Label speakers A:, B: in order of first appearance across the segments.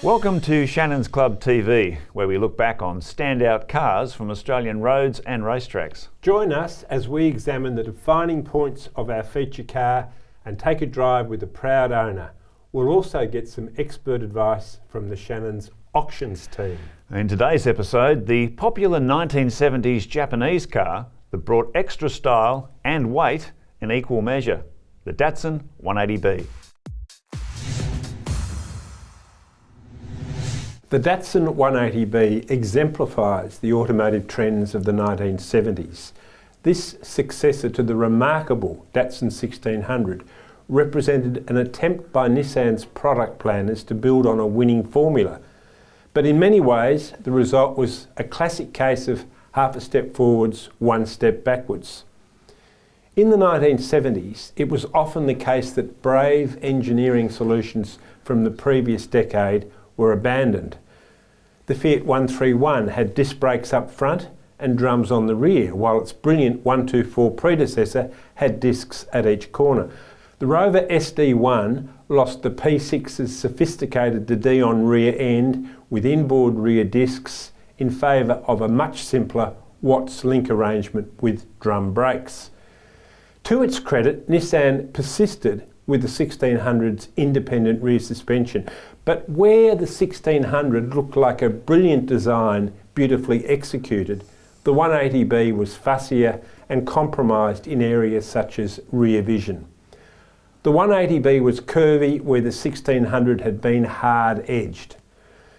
A: Welcome to Shannons Club TV, where we look back on standout cars from Australian roads and racetracks.
B: Join us as we examine the defining points of our feature car and take a drive with the proud owner. We'll also get some expert advice from the Shannons auctions team.
A: In today's episode, the popular 1970s Japanese car that brought extra style and weight in equal measure, the Datsun 180B.
B: The Datsun 180B exemplifies the automotive trends of the 1970s. This successor to the remarkable Datsun 1600 represented an attempt by Nissan's product planners to build on a winning formula. But in many ways, the result was a classic case of half a step forwards, one step backwards. In the 1970s, it was often the case that brave engineering solutions from the previous decade were abandoned. The Fiat 131 had disc brakes up front and drums on the rear, while its brilliant 124 predecessor had discs at each corner. The Rover SD1 lost the P6's sophisticated Didion rear end with inboard rear discs in favour of a much simpler Watts link arrangement with drum brakes. To its credit, Nissan persisted with the 1600's independent rear suspension, but where the 1600 looked like a brilliant design beautifully executed, the 180B was fussier and compromised in areas such as rear vision. The 180B was curvy where the 1600 had been hard-edged.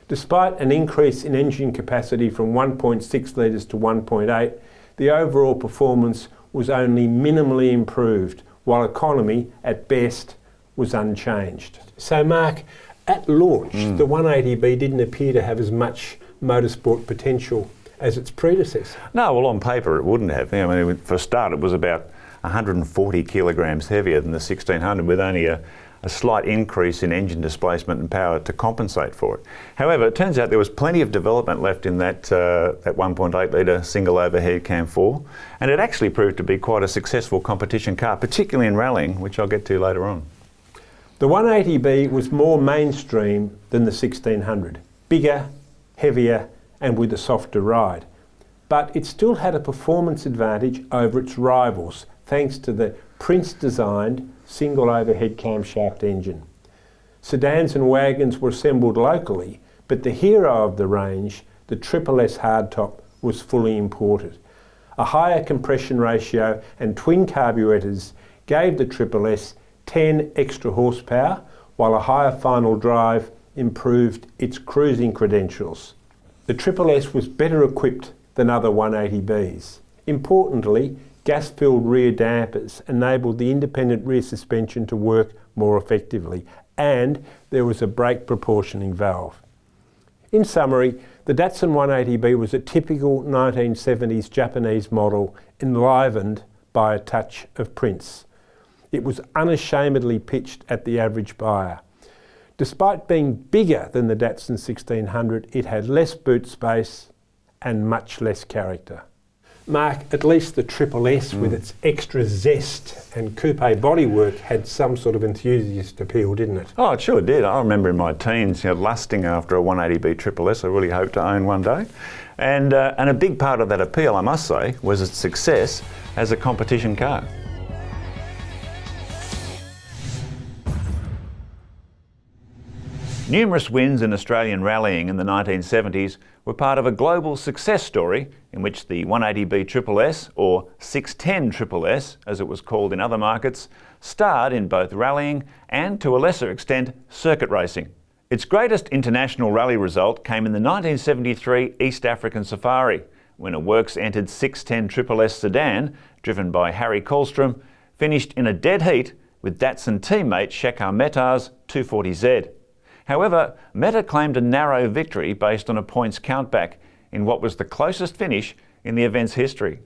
B: Despite an increase in engine capacity from 1.6 litres to 1.8, the overall performance was only minimally improved, while economy, at best, was unchanged. So Mark, at launch, the 180B didn't appear to have as much motorsport potential as its predecessor.
A: No, well, on paper it wouldn't have. I mean, for a start, it was about 140 kilograms heavier than the 1600, with only a slight increase in engine displacement and power to compensate for it. However, it turns out there was plenty of development left in that 1.8 litre single overhead cam 4, and it actually proved to be quite a successful competition car, particularly in rallying, which I'll get to later on.
B: The 180B was more mainstream than the 1600, bigger, heavier and with a softer ride. But it still had a performance advantage over its rivals, thanks to the Prince-designed single overhead camshaft engine. Sedans and wagons were assembled locally, but the hero of the range, the SSS hardtop, was fully imported. A higher compression ratio and twin carburettors gave the SSS 10 extra horsepower, while a higher final drive improved its cruising credentials. The SSS was better equipped than other 180Bs. Importantly, gas-filled rear dampers enabled the independent rear suspension to work more effectively, and there was a brake proportioning valve. In summary, the Datsun 180B was a typical 1970s Japanese model enlivened by a touch of Prince. It was unashamedly pitched at the average buyer. Despite being bigger than the Datsun 1600, it had less boot space and much less character. Mark, at least the SSS with its extra zest and coupe bodywork had some sort of enthusiast appeal, didn't it?
A: Oh, it sure did. I remember in my teens, lusting after a 180B SSS. I really hoped to own one day. And a big part of that appeal, I must say, was its success as a competition car. Numerous wins in Australian rallying in the 1970s were part of a global success story in which the 180B SSS, or 610 SSS as it was called in other markets, starred in both rallying and, to a lesser extent, circuit racing. Its greatest international rally result came in the 1973 East African Safari, when a works-entered 610 SSS sedan, driven by Harry Kohlstrom, finished in a dead heat with Datsun teammate Shekhar Mehta's 240Z. However, Mehta claimed a narrow victory based on a points countback in what was the closest finish in the event's history.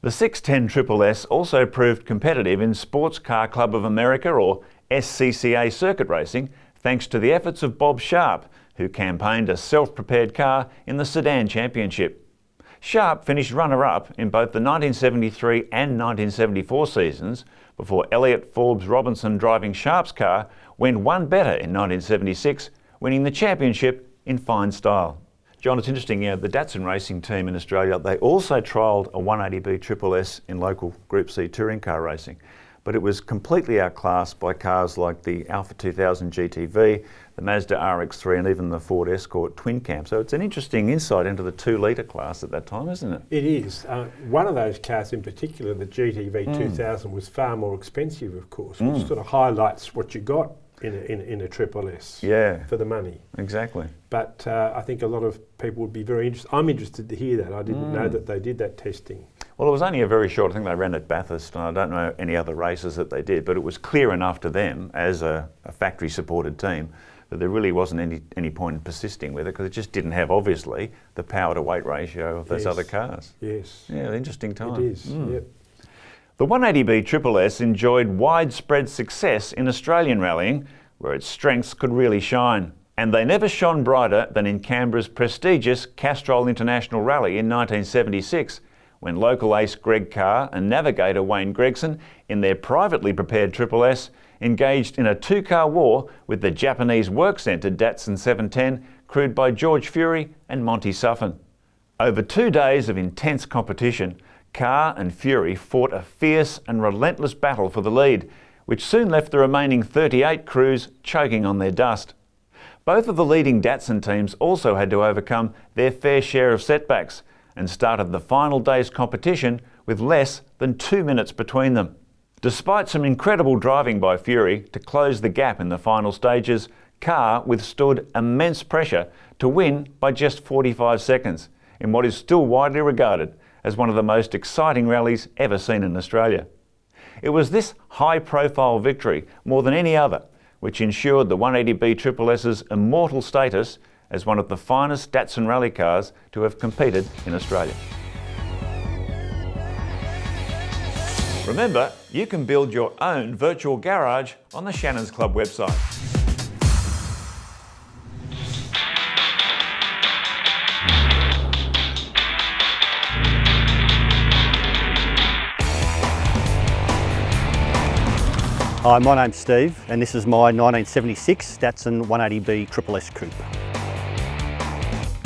A: The 610 SSS also proved competitive in Sports Car Club of America, or SCCA, circuit racing, thanks to the efforts of Bob Sharp, who campaigned a self-prepared car in the Sedan Championship. Sharp finished runner-up in both the 1973 and 1974 seasons, before Elliott Forbes Robinson driving Sharp's car went one better in 1976, winning the championship in fine style. John, it's interesting, the Datsun racing team in Australia, they also trialled a 180B Triple S in local Group C touring car racing, but it was completely outclassed by cars like the Alpha 2000 GTV, the Mazda RX-3 and even the Ford Escort Twin Cam. So it's an interesting insight into the 2 litre class at that time, isn't it?
B: It is. One of those cars in particular, the GTV 2000, was far more expensive, of course, which sort of highlights what you got in a Triple S for the money.
A: Exactly.
B: But I think a lot of people would be very interested. I'm interested to hear that. I didn't know that they did that testing.
A: Well, it was only a very short, I think they ran at Bathurst, and I don't know any other races that they did, but it was clear enough to them as a factory-supported team that there really wasn't any point in persisting with it, because it just didn't have, obviously, the power-to-weight ratio of those other cars.
B: Yes.
A: Yeah, interesting time.
B: It is, yep.
A: The 180B Triple S enjoyed widespread success in Australian rallying, where its strengths could really shine. And they never shone brighter than in Canberra's prestigious Castrol International Rally in 1976, when local ace Greg Carr and navigator Wayne Gregson, in their privately prepared Triple S, engaged in a 2-car war with the Japanese work-centred Datsun 710, crewed by George Fury and Monty Suffin. Over 2 days of intense competition, Carr and Fury fought a fierce and relentless battle for the lead, which soon left the remaining 38 crews choking on their dust. Both of the leading Datsun teams also had to overcome their fair share of setbacks and started the final day's competition with less than 2 minutes between them. Despite some incredible driving by Fury to close the gap in the final stages, Carr withstood immense pressure to win by just 45 seconds in what is still widely regarded as one of the most exciting rallies ever seen in Australia. It was this high-profile victory, more than any other, which ensured the 180B Triple S's immortal status as one of the finest Datsun rally cars to have competed in Australia. Remember, you can build your own virtual garage on the Shannons Club website.
C: Hi, my name's Steve and this is my 1976 Datsun 180B Triple S Coupe.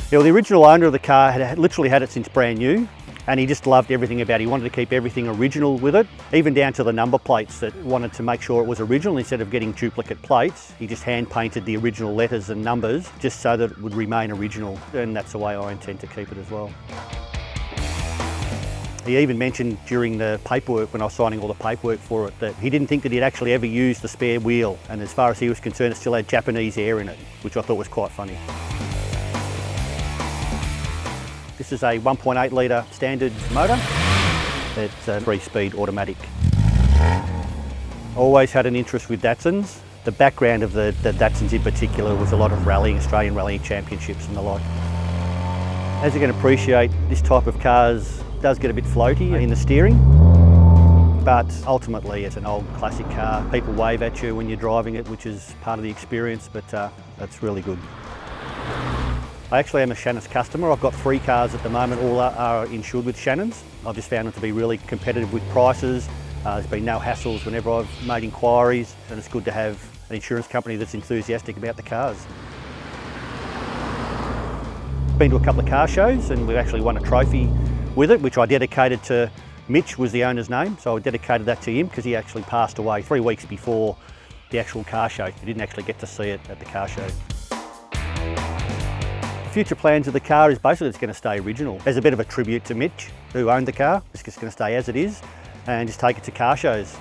C: The original owner of the car had literally had it since brand new, and he just loved everything about it. He wanted to keep everything original with it, even down to the number plates, that wanted to make sure it was original. Instead of getting duplicate plates, he just hand painted the original letters and numbers just so that it would remain original, and that's the way I intend to keep it as well. He even mentioned during the paperwork, when I was signing all the paperwork for it, that he didn't think that he'd actually ever used the spare wheel, and as far as he was concerned, it still had Japanese air in it, which I thought was quite funny. This is a 1.8 litre standard motor. It's a 3-speed automatic. Always had an interest with Datsuns. The background of the Datsuns in particular was a lot of rallying, Australian rallying championships and the like. As you can appreciate, this type of cars does get a bit floaty in the steering, but ultimately it's an old classic car. People wave at you when you're driving it, which is part of the experience, but that's really good. I actually am a Shannons customer. I've got 3 cars at the moment, all are insured with Shannons. I've just found them to be really competitive with prices. There's been no hassles whenever I've made inquiries, and it's good to have an insurance company that's enthusiastic about the cars. Been to a couple of car shows and we've actually won a trophy with it, which I dedicated to Mitch, was the owner's name, so I dedicated that to him because he actually passed away 3 weeks before the actual car show. He didn't actually get to see it at the car show. Future plans of the car is basically it's going to stay original. As a bit of a tribute to Mitch, who owned the car, it's just going to stay as it is and just take it to car shows.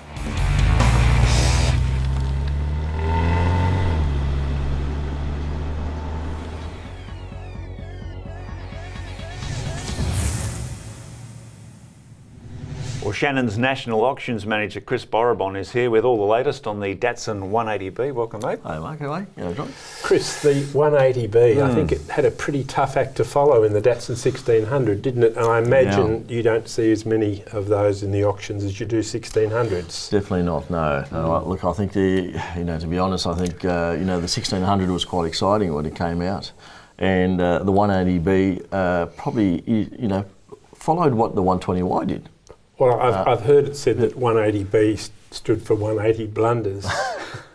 A: Well, Shannons National Auctions Manager Chris Borrabon is here with all the latest on the Datsun 180B. Welcome, mate.
D: Hi, Mark. How are you? Yeah, John.
B: Chris, the 180B, I think it had a pretty tough act to follow in the Datsun 1600, didn't it? And I imagine you don't see as many of those in the auctions as you do 1600s.
D: Definitely not, no. Look, I think to be honest, I think, the 1600 was quite exciting when it came out. And the 180B probably, followed what the 120Y did.
B: Well, I've heard it said that 180B stood for 180 blunders.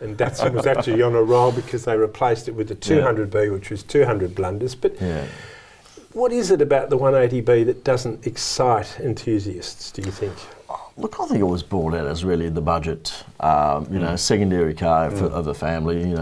B: And Datsun was actually on a roll because they replaced it with the 200B, which was 200 blunders. But what is it about the 180B that doesn't excite enthusiasts, do you think?
D: Look, I think it was brought out as really the budget, secondary car of the family,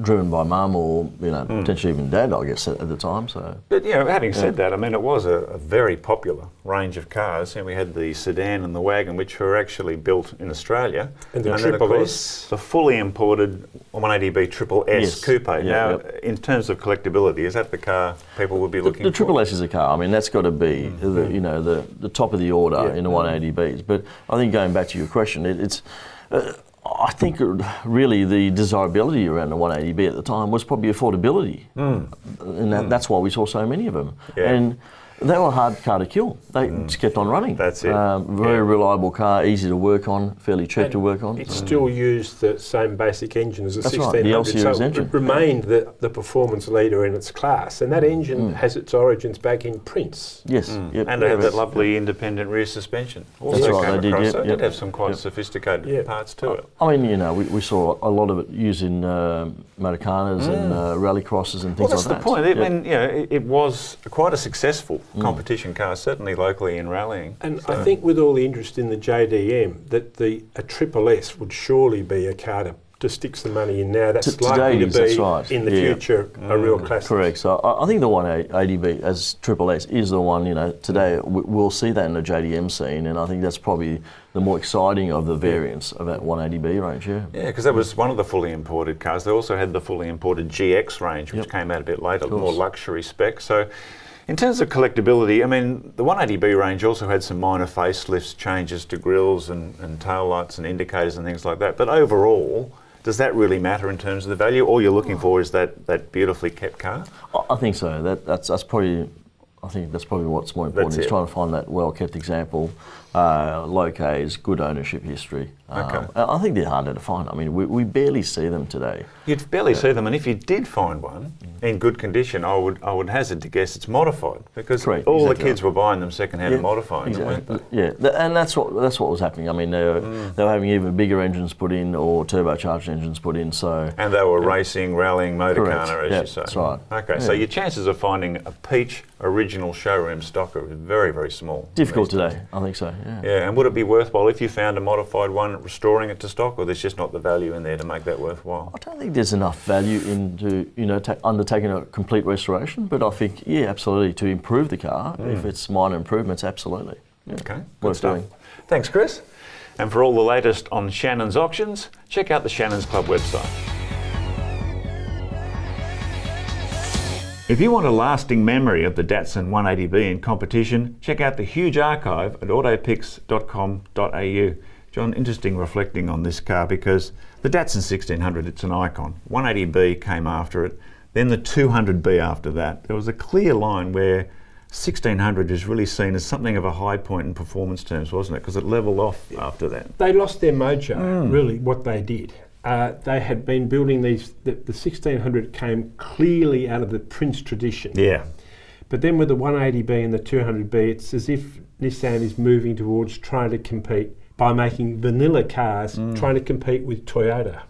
D: driven by mum or, potentially even dad, I guess, at the time. So,
A: but, having said that, I mean, it was a very popular range of cars. And we had the sedan and the wagon, which were actually built in Australia.
B: And the
A: then,
B: Triple
A: of course,
B: S.
A: the fully imported 180B Triple S Coupe. Now, in terms of collectability, is that the car people would be looking for?
D: The Triple S is a car. I mean, that's got to be, the top of the order in the 180Bs. But I think going back to your question, it's... I think really the desirability around the 180B at the time was probably affordability, and that's why we saw so many of them. Yeah. And they were a hard car to kill. They just kept on running.
A: That's it.
D: Very reliable car, easy to work on, fairly cheap to work on.
B: It still used the same basic engine as the 1600.
D: Right, the L-series engine.
B: It remained the performance leader in its class, and that engine has its origins back in Prince.
D: Yes.
A: Yep. And they had that lovely independent rear suspension. Also
D: That's right, they did.
A: So it did have some quite sophisticated parts to it.
D: I mean, we saw a lot of it used in motorcanas and rally crosses and things like that.
A: That's the point. I mean, it was quite a successful competition car, certainly locally in rallying.
B: And I think with all the interest in the JDM, that a Triple S would surely be a car to stick some money in now. That's likely to be in the future a real classic.
D: Correct. So I think the 180B as Triple S is the one, today we'll see that in the JDM scene, and I think that's probably the more exciting of the variants of that 180B range, Yeah,
A: because that was one of the fully imported cars. They also had the fully imported GX range, which came out a bit later, more luxury spec. So in terms of collectability, I mean, the 180B range also had some minor facelifts, changes to grills and tail lights and indicators and things like that. But overall, does that really matter in terms of the value? All you're looking for is that beautifully kept car?
D: I think so. That's probably... I think that's probably what's more important, is trying to find that well-kept example, low Ks, good ownership history. I think they're harder to find. I mean, we barely see them today.
A: You'd barely see them, and if you did find one in good condition, I would hazard to guess it's modified, because all the kids were buying them second-hand and modifying them, weren't they?
D: Yeah, and that's what was happening. I mean, they were having even bigger engines put in or turbocharged engines put in. So
A: and they were racing, rallying, motorcar, as you say.
D: That's right.
A: Okay, so your chances of finding a peach original showroom stock are very, very small.
D: Difficult today, I think so.
A: Yeah, and would it be worthwhile if you found a modified one, restoring it to stock, or there's just not the value in there to make that worthwhile?
D: I don't think there's enough value into undertaking a complete restoration, but I think absolutely, to improve the car, if it's minor improvements, absolutely.
A: Okay, good stuff. Thanks, Chris. And for all the latest on Shannons auctions, check out the Shannons Club website. If you want a lasting memory of the Datsun 180B in competition, check out the huge archive at autopics.com.au. John, interesting reflecting on this car, because the Datsun 1600, it's an icon. 180B came after it, then the 200B after that. There was a clear line where 1600 is really seen as something of a high point in performance terms, wasn't it? Because it levelled off after that.
B: They lost their mojo, really, what they did. They had been building these, the 1600 came clearly out of the Prince tradition.
A: Yeah.
B: But then with the 180B and the 200B, it's as if Nissan is moving towards trying to compete by making vanilla cars, trying to compete with Toyota,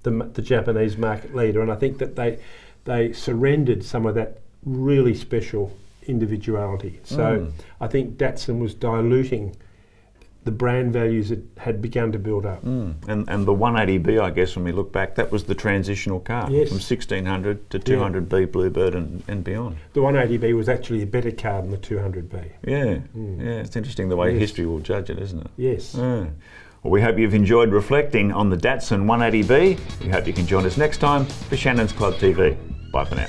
B: the Japanese market leader. And I think that they surrendered some of that really special individuality. So I think Datsun was diluting the brand values that had begun to build up.
A: And the 180B, I guess, when we look back, that was the transitional car from 1600 to 200B Bluebird and beyond.
B: The 180B was actually a better car than the 200B.
A: Yeah, it's interesting the way history will judge it, isn't it?
B: Yes.
A: Well, we hope you've enjoyed reflecting on the Datsun 180B. We hope you can join us next time for Shannons Club TV. Bye for now.